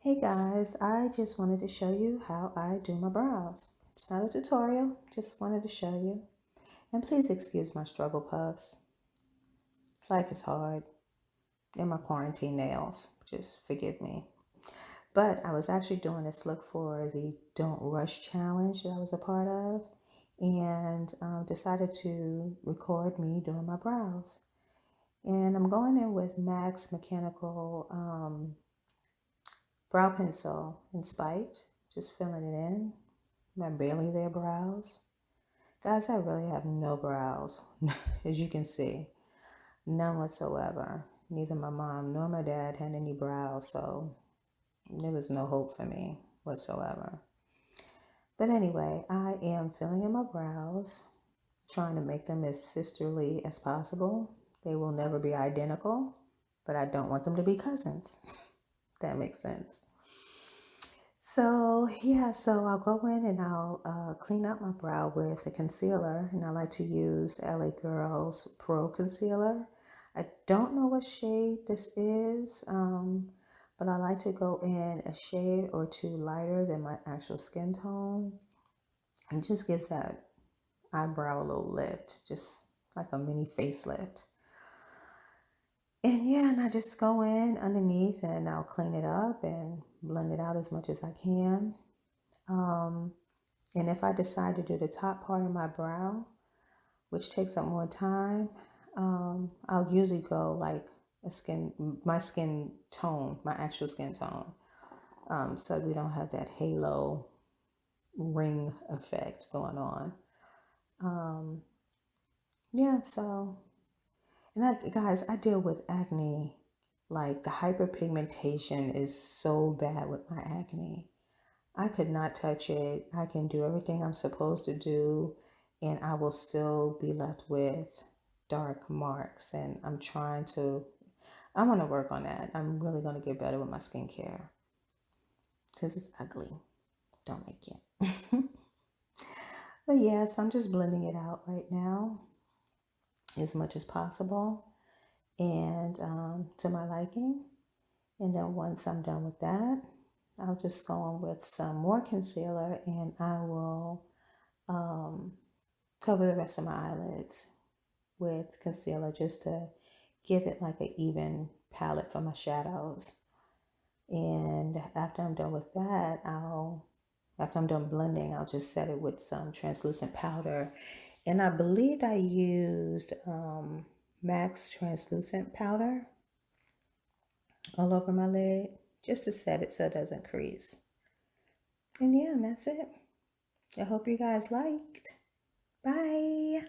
Hey guys, I just wanted to show you how I do my brows. It's not a tutorial, just wanted to show you. And please excuse my struggle puffs. Life is hard. And my quarantine nails. Just forgive me. But I was actually doing this look for the Don't Rush challenge that I was a part of. And decided to record me doing my brows. And I'm going in with MAC's Mechanical brow pencil in Spite, just filling it in. My barely there brows. Guys, I really have no brows, as you can see. None whatsoever. Neither my mom nor my dad had any brows, so there was no hope for me whatsoever. But anyway, I am filling in my brows, trying to make them as sisterly as possible. They will never be identical, but I don't want them to be cousins. That makes sense. So yeah, so I'll go in and I'll clean up my brow with a concealer, and I like to use LA Girl's Pro Concealer. I don't know what shade this is, but I like to go in a shade or two lighter than my actual skin tone. It just gives that eyebrow a little lift, just like a mini facelift. And yeah, and I just go in underneath and I'll clean it up and blend it out as much as I can. And if I decide to do the top part of my brow, which takes up more time, I'll usually go like my skin tone, my actual skin tone, so we don't have that halo ring effect going on. Yeah, so, and guys, I deal with acne. Like the hyperpigmentation is so bad with my acne. I could not touch it. I can do everything I'm supposed to do, and I will still be left with dark marks. And I'm going to work on that. I'm really going to get better with my skincare because it's ugly. Don't like it. But yeah, so I'm just blending it out right now as much as possible and to my liking. And then once I'm done with that, I'll just go on with some more concealer and I will cover the rest of my eyelids with concealer just to give it like an even palette for my shadows. And after I'm done with that, after I'm done blending, I'll just set it with some translucent powder. And I believe I used MAC's translucent powder all over my lid just to set it so it doesn't crease. And yeah, and that's it. I hope you guys liked. Bye.